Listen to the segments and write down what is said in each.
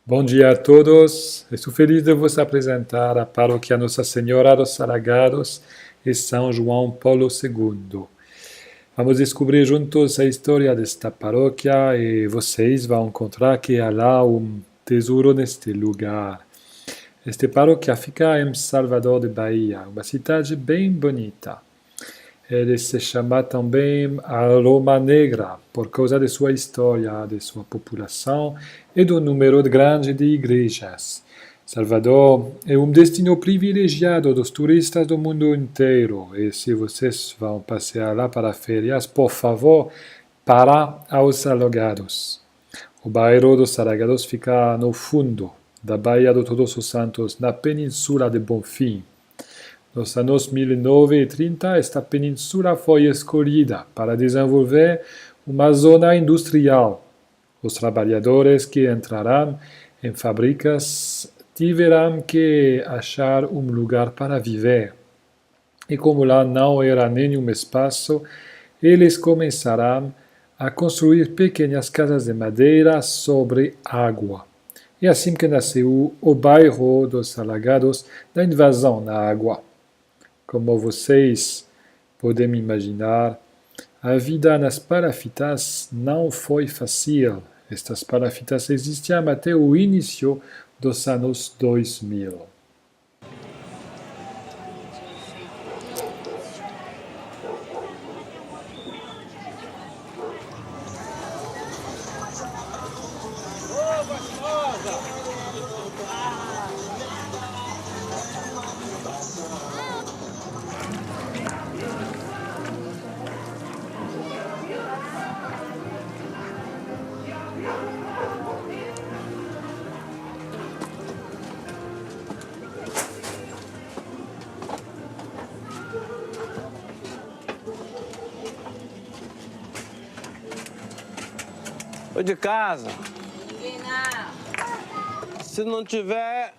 Bom dia a todos. Estou feliz de vos apresentar a Paróquia Nossa Senhora dos Alagados e São João Paulo II. Vamos descobrir juntos a história desta paróquia e vocês vão encontrar que há lá um tesouro neste lugar. Esta paróquia fica em Salvador de Bahia, uma cidade bem bonita. Ele se chama também a Roma Negra, por causa de sua história, de sua população e do número grande de igrejas. Salvador é um destino privilegiado dos turistas do mundo inteiro, e se vocês vão passear lá para férias, por favor, para aos Alagados. O bairro dos Alagados fica no fundo da Baía de Todos os Santos, na Península de Bonfim. Nos anos 1930, esta península foi escolhida para desenvolver uma zona industrial. Os trabalhadores que entrarão em fábricas tiveram que achar um lugar para viver. E como lá não era nenhum espaço, eles começaram a construir pequenas casas de madeira sobre água. É assim que nasceu o bairro dos Alagados da invasão na água. Como vocês podem imaginar, a vida nas palafitas não foi fácil. Estas palafitas existiam até o início dos anos 2000. Ô, de casa. Ninguém não. Se não tiver,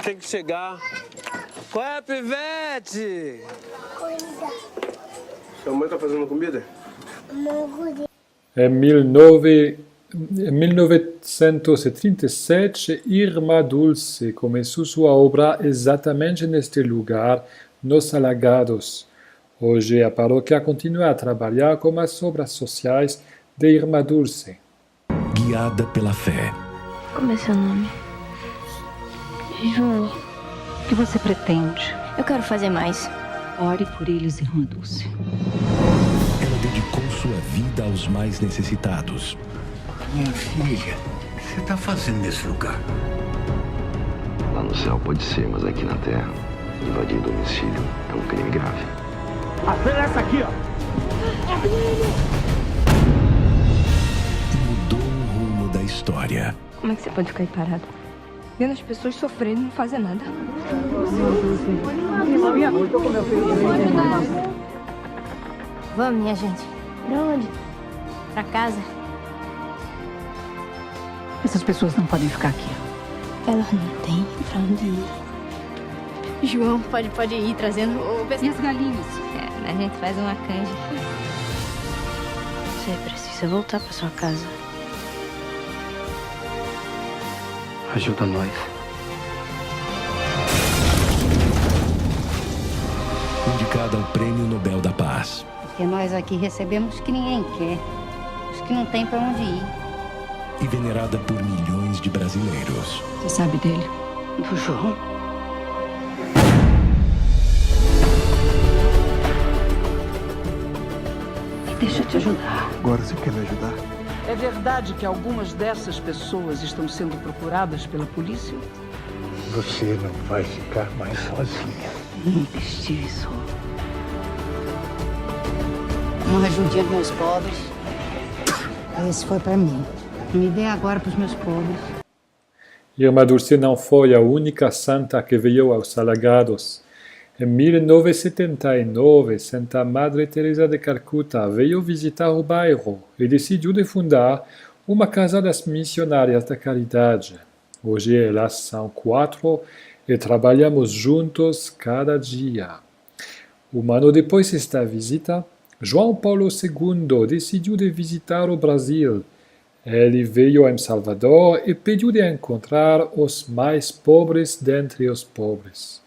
tem que chegar. Qual é, Pivete? Sua mãe tá fazendo comida? Em 1937, Irma Dulce começou sua obra exatamente neste lugar, nos Alagados. Hoje a paróquia continua a trabalhar com as obras sociais de Irma Dulce. Guiada pela fé. Como é seu nome? João, o que você pretende? Eu quero fazer mais. Ore por eles, irmã Dulce. Ela dedicou sua vida aos mais necessitados. Minha filha, o que você está fazendo nesse lugar? Lá no céu pode ser, mas aqui na terra, invadir domicílio é um crime grave. Acelera essa aqui, ó! E mudou o rumo da história. Como é que você pode ficar aí parado? Vendo as pessoas sofrendo e não fazer nada. Vamos, minha gente. Pra onde? Pra casa. Essas pessoas não podem ficar aqui. Elas não têm pra onde ir. João pode ir trazendo o E as galinhas? A gente faz uma canja. Você precisa voltar pra sua casa. Ajuda nós. Indicada ao Prêmio Nobel da Paz. Porque nós aqui recebemos os que ninguém quer, os que não tem para onde ir. E venerada por milhões de brasileiros. Você sabe dele? Do João? Deixa eu te ajudar. Agora você quer me ajudar? É verdade que algumas dessas pessoas estão sendo procuradas pela polícia? Você não vai ficar mais sozinha. Nunca estive só. Uma ajudinha para meus pobres. Esse foi para mim. Me dê agora para os meus pobres. Irma Dulce não foi a única santa que veio aos Alagados. Em 1979, Santa Madre Teresa de Calcutá veio visitar o bairro e decidiu de fundar uma casa das missionárias da caridade. Hoje elas são 4 e trabalhamos juntos cada dia. Um ano depois desta visita, João Paulo II decidiu de visitar o Brasil. Ele veio em Salvador e pediu de encontrar os mais pobres dentre os pobres.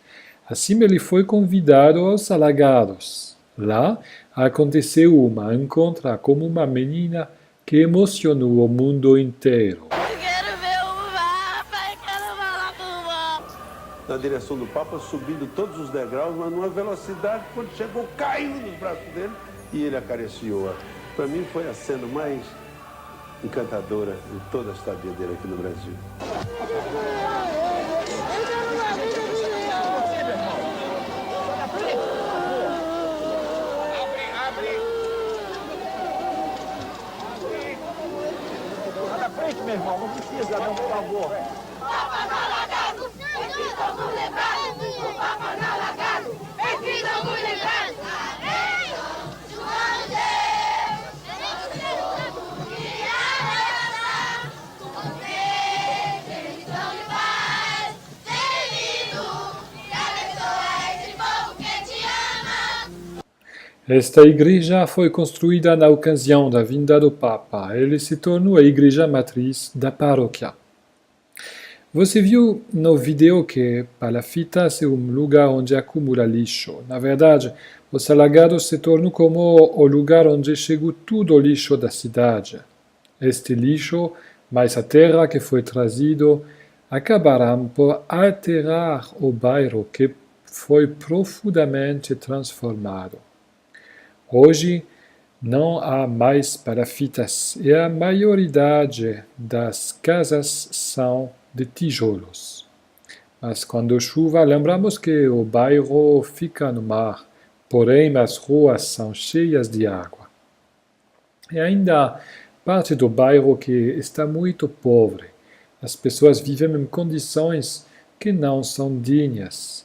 Assim ele foi convidado aos Alagados. Lá aconteceu uma encontra com uma menina que emocionou o mundo inteiro. Quero ver o Papa, quero falar com o Papa. Na direção do Papa, subindo todos os degraus, mas numa velocidade, quando chegou, caiu nos braços dele e ele acariciou-a. Para mim foi a cena mais encantadora de toda a estadia dele aqui no Brasil. Meu irmão, não precisa, não, por favor. Papa no alagado, vamos lembrar. O Papa no alagado, vamos lembrar. João Deus, que abraçar, felicidade e paz, feliz, e abençoa esse povo que te ama. Esta igreja foi construída na ocasião da vinda do Papa. Ele se tornou a igreja matriz da paróquia. Você viu no vídeo que Palafitas é um lugar onde acumula lixo. Na verdade, os Alagados se tornam como o lugar onde chegou todo o lixo da cidade. Este lixo, mais a terra que foi trazido, acabarão por alterar o bairro que foi profundamente transformado. Hoje não há mais palafitas e a maioridade das casas são de tijolos. Mas quando chuva, lembramos que o bairro fica no mar, porém as ruas são cheias de água. E ainda parte do bairro que está muito pobre. As pessoas vivem em condições que não são dignas.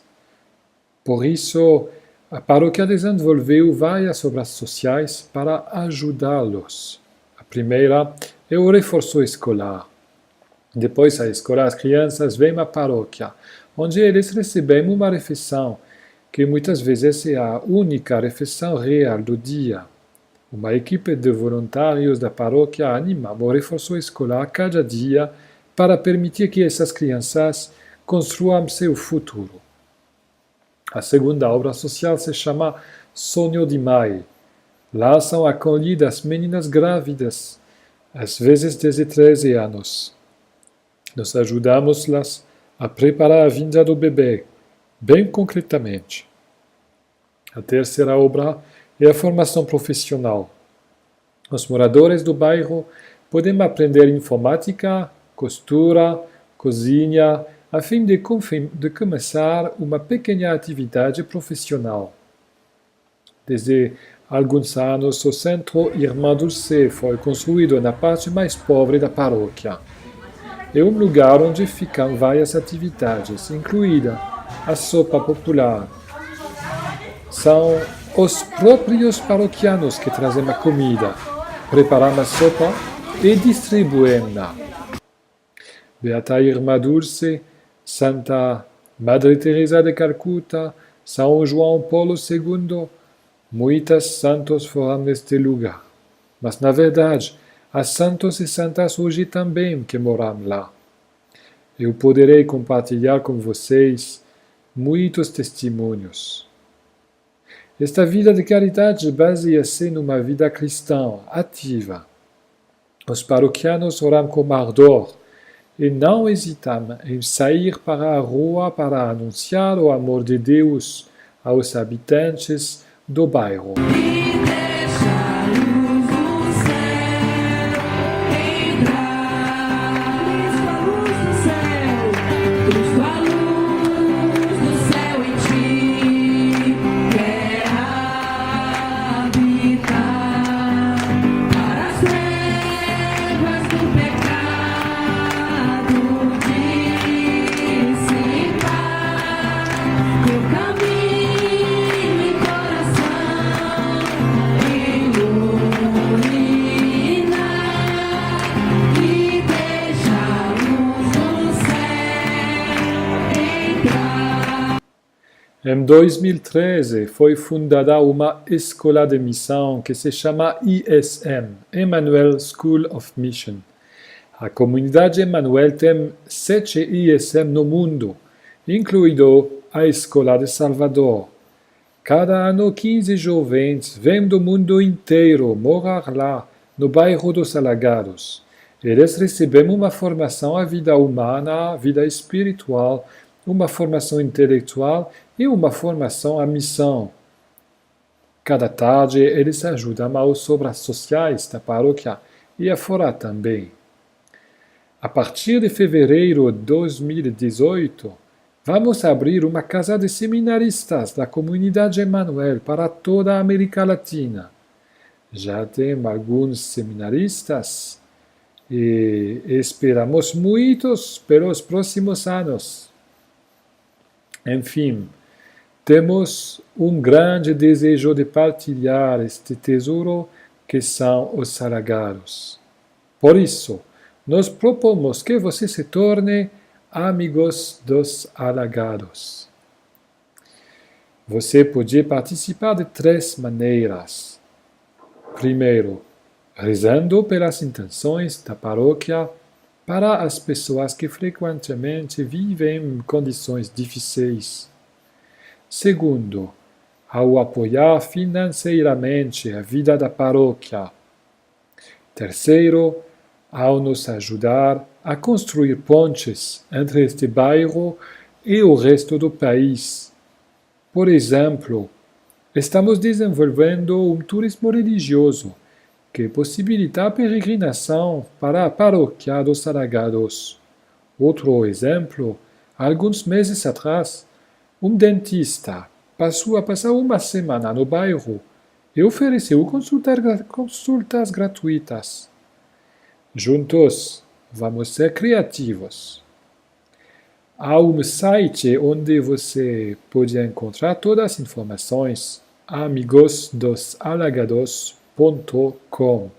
Por isso, a paróquia desenvolveu várias obras sociais para ajudá-los. A primeira é o reforço escolar. Depois da escola, as crianças vêm à paróquia, onde eles recebem uma refeição, que muitas vezes é a única refeição real do dia. Uma equipe de voluntários da paróquia anima o reforço escolar cada dia para permitir que essas crianças construam seu futuro. A segunda obra social se chama Sonho de Mãe. Lá são acolhidas meninas grávidas, às vezes desde 13 anos. Nós ajudamos-las a preparar a vinda do bebê, bem concretamente. A terceira obra é a formação profissional. Os moradores do bairro podem aprender informática, costura, cozinha, a fim de começar uma pequena atividade profissional. Desde alguns anos, o Centro Irmã Dulce foi construído na parte mais pobre da paróquia. É um lugar onde ficam várias atividades, incluída a sopa popular. São os próprios paroquianos que trazem a comida, preparam a sopa e distribuem-na. Beata Irmã Dulce, Santa Madre Teresa de Calcuta, São João Paulo II, muitos santos foram neste lugar. Mas, na verdade, há santos e santas hoje também que moram lá. Eu poderei compartilhar com vocês muitos testemunhos. Esta vida de caridade baseia-se numa vida cristã ativa. Os paroquianos oram com ardor e não hesitam em sair para a rua para anunciar o amor de Deus aos habitantes do bairro. Em 2013 foi fundada uma escola de missão que se chama ISM, Emmanuel School of Mission. A comunidade Emanuel tem 7 ISM no mundo, incluído a Escola de Salvador. Cada ano 15 jovens vêm do mundo inteiro morar lá, no bairro dos Alagados. Eles recebem uma formação à vida humana, à vida espiritual, uma formação intelectual e uma formação à missão. Cada tarde eles ajudam aos obras sociais da paróquia e afora também. A partir de fevereiro de 2018, vamos abrir uma casa de seminaristas da comunidade Emanuel para toda a América Latina. Já tem alguns seminaristas e esperamos muitos pelos próximos anos. Enfim, temos um grande desejo de partilhar este tesouro que são os Alagados. Por isso, nós propomos que você se torne amigos dos Alagados. Você pode participar de 3 maneiras. Primeiro, rezando pelas intenções da paróquia para as pessoas que frequentemente vivem em condições difíceis. Segundo, ao apoiar financeiramente a vida da paróquia. Terceiro, ao nos ajudar a construir pontes entre este bairro e o resto do país. Por exemplo, estamos desenvolvendo um turismo religioso que possibilita a peregrinação para a paróquia dos Alagados. Outro exemplo, alguns meses atrás, um dentista passou a passar uma semana no bairro e ofereceu consultas gratuitas. Juntos, vamos ser criativos. Há um site onde você pode encontrar todas as informações, amigodosalagados.com.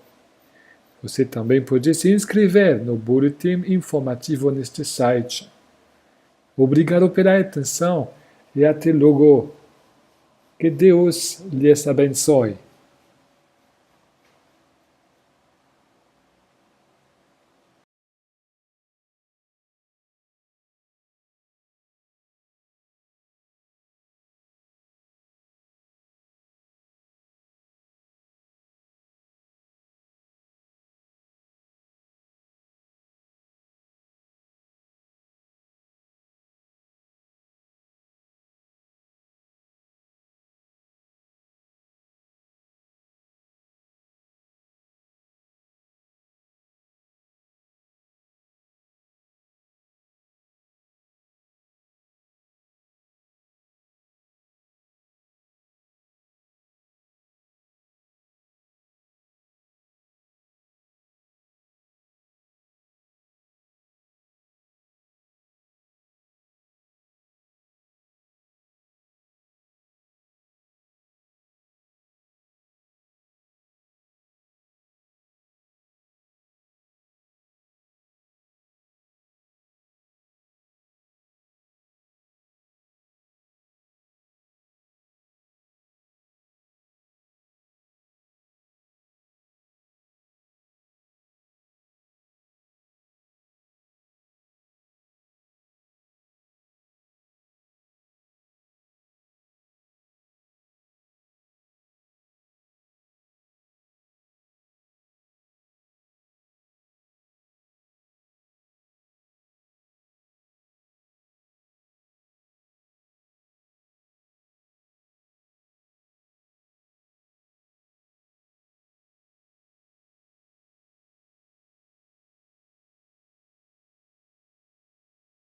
Você também pode se inscrever no boletim informativo neste site. Obrigado pela atenção e até logo. Que Deus lhes abençoe.